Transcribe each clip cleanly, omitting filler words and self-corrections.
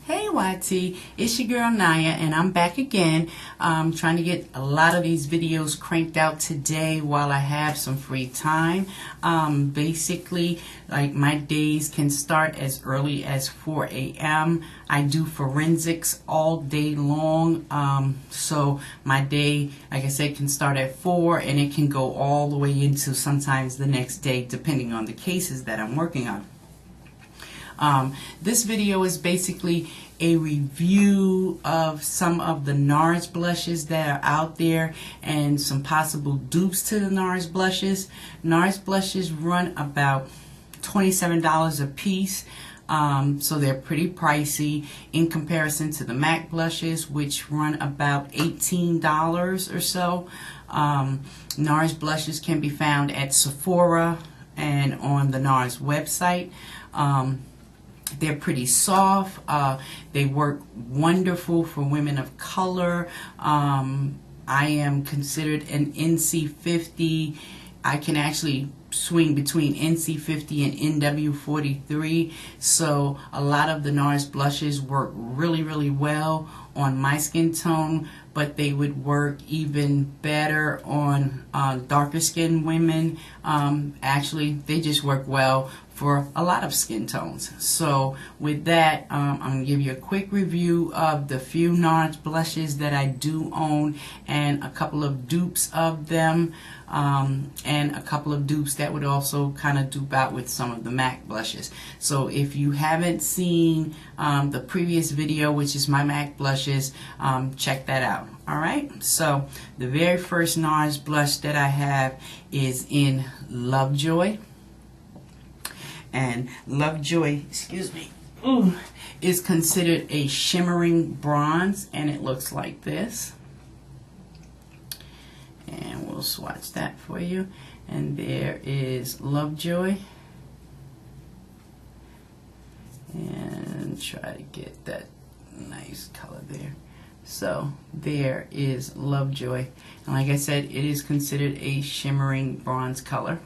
Hey YT, it's your girl Naya, and I'm back again. Trying to get a lot of these videos cranked out today while I have some free time. Basically, like my days can start as early as 4 a.m. I do forensics all day long, so my day, like I said, can start at 4 and it can go all the way into sometimes the next day depending on the cases that I'm working on. This video is basically a review of some of the Nars blushes that are out there and some possible dupes to the Nars blushes. Nars blushes run about $27 a piece, so they're pretty pricey in comparison to the MAC blushes, which run about $18 or so. Nars blushes can be found at Sephora and on the Nars website. They're pretty soft. They work wonderful for women of color. I am considered an NC50. I can actually swing between NC50 and NW43. So a lot of the Nars blushes work really well on my skin tone, but they would work even better on darker skinned women. Actually, they just work well for a lot of skin tones. So with that, I'm going to give you a quick review of the few Nars blushes that I do own and a couple of dupes of them, and a couple of dupes that would also kind of dupe out with some of the MAC blushes. So if you haven't seen the previous video, which is my MAC blushes, check that out. Alright, so the very first Nars blush that I have is in Lovejoy. And Lovejoy, excuse me, is considered a shimmering bronze, and it looks like this. And we'll swatch that for you. And there is Lovejoy. And try to get that nice color there. So there is Lovejoy. And like I said, it is considered a shimmering bronze color.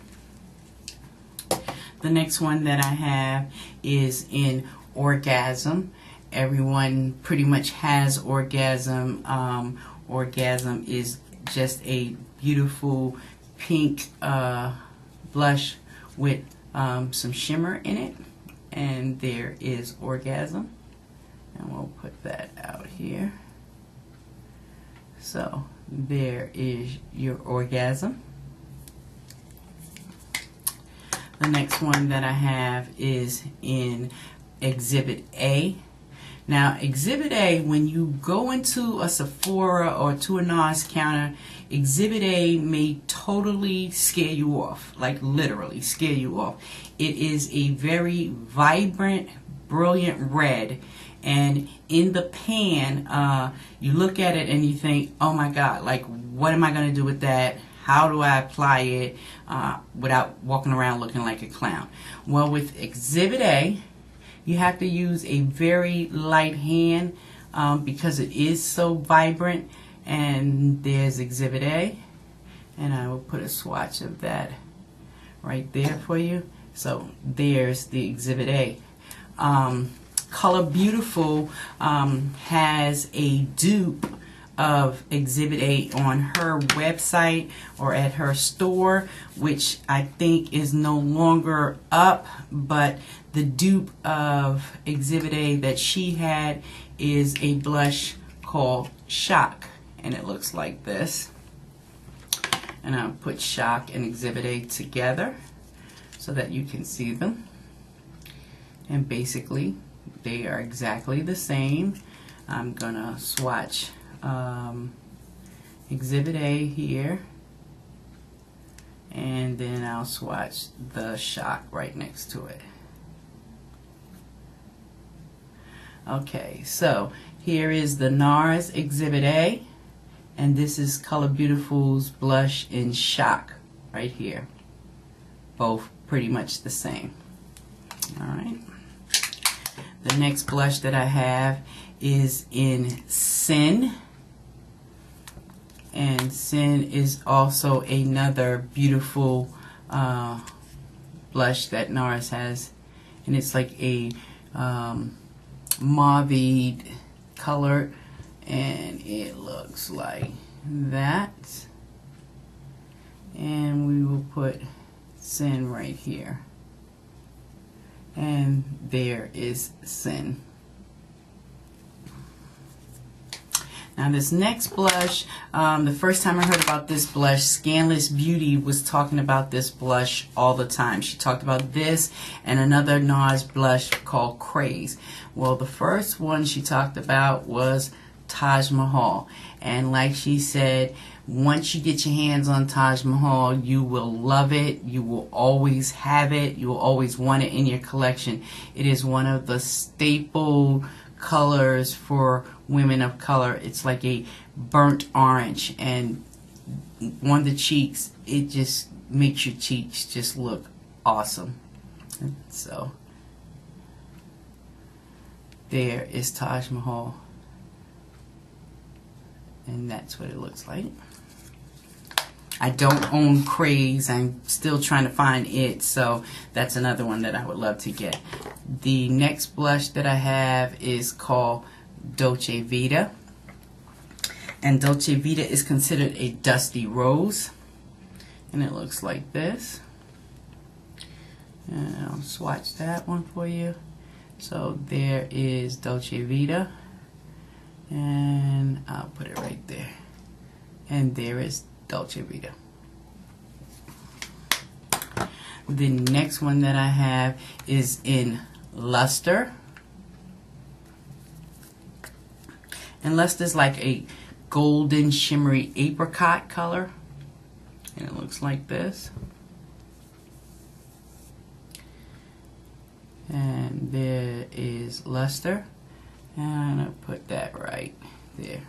The next one that I have is in Orgasm. Everyone pretty much has Orgasm. Orgasm is just a beautiful pink blush with some shimmer in it. And there is Orgasm. And we'll put that out here. So there is your Orgasm. The next one that I have is in Exhibit A. Now, Exhibit A, when you go into a Sephora or to a Nars counter, Exhibit A may totally scare you off, like literally scare you off. It is a very vibrant, brilliant red, and in the pan, you look at it and you think, oh my God, like what am I going to do with that? How do I apply it without walking around looking like a clown? Well, with Exhibit A, you have to use a very light hand because it is so vibrant. And there's Exhibit A. And I will put a swatch of that right there for you. So there's the Exhibit A. Color Beautiful has a dupe of Exhibit A on her website or at her store, which I think is no longer up, but the dupe of Exhibit A that she had is a blush called Shock, and it looks like this. And I'll put Shock and Exhibit A together so that you can see them. And basically they are exactly the same. I'm gonna swatch Exhibit A here, and then I'll swatch the Shock right next to it. Okay, so here is the Nars Exhibit A, and this is Color Beautiful's blush in Shock right here. Both pretty much the same. Alright. The next blush that I have is in Sin. And Sin is also another beautiful blush that Nars has, and it's like a mauve color, and it looks like that. And we will put Sin right here, and there is Sin. Now this next blush, the first time I heard about this blush, Scandalous Beauty was talking about this blush all the time. She talked about this and another Nars blush called Craze. Well, the first one she talked about was Taj Mahal. And like she said, once you get your hands on Taj Mahal, you will love it. You will always have it. You will always want it in your collection. It is one of the staple colors for women of color. It's like a burnt orange, and on the cheeks, it just makes your cheeks just look awesome. So there is Taj Mahal, and that's what it looks like. I don't own Craze. I'm still trying to find it, so that's another one that I would love to get. The next blush that I have is called Dolce Vita, and Dolce Vita is considered a dusty rose, and it looks like this. And I'll swatch that one for you. So there is Dolce Vita, and I'll put it right there, and there is Dolce Vita. The next one that I have is in Luster. And Luster is like a golden shimmery apricot color. And it looks like this. And there is Luster. And I'll put that right there.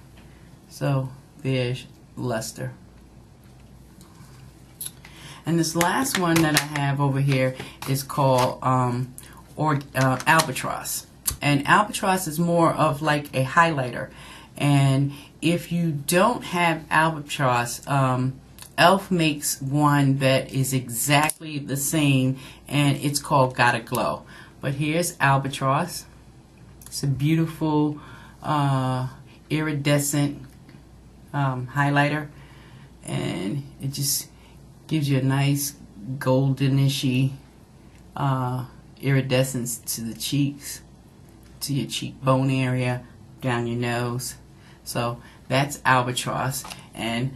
So there's Luster. And this last one that I have over here is called Albatross. And Albatross is more of like a highlighter. And if you don't have Albatross, e.l.f. makes one that is exactly the same, and it's called Gotta Glow. But here's Albatross. It's a beautiful iridescent highlighter, and it just gives you a nice goldenishy iridescence to the cheeks, to your cheekbone area, down your nose. So that's Albatross. And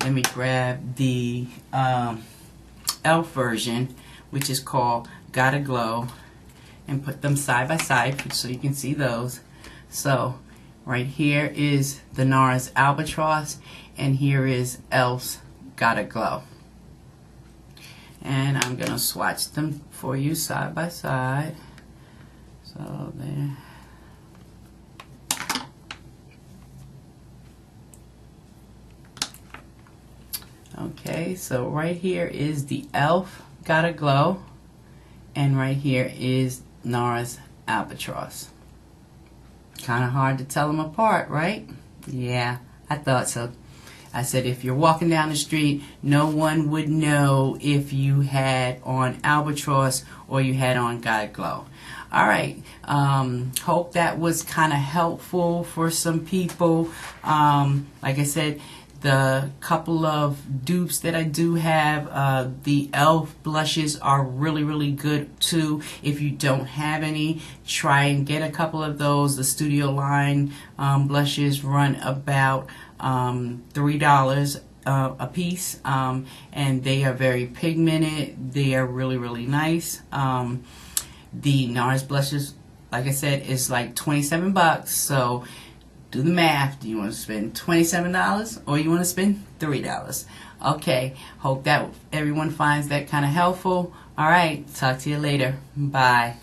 let me grab the e.l.f. version, which is called Gotta Glow, and put them side by side so you can see those. So right here is the Nars Albatross, and here is e.l.f.'s Gotta Glow. And I'm going to swatch them for you side by side. So there. Okay, so right here is the e.l.f. Gotta Glow, and right here is Nars Albatross. Kind of hard to tell them apart, right? Yeah, I thought so. I said if you're walking down the street, no one would know if you had on Albatross or you had on Gotta Glow. Alright, hope that was kind of helpful for some people. Like I said, the couple of dupes that I do have, the e.l.f. blushes are really good too. If you don't have any, try and get a couple of those. The Studio Line blushes run about $3 a piece, and they are very pigmented. They are really nice. The Nars blushes, like I said, is like 27 bucks. So do the math. Do you want to spend $27 or you want to spend $3? Okay, hope that everyone finds that kind of helpful. All right, talk to you later. Bye.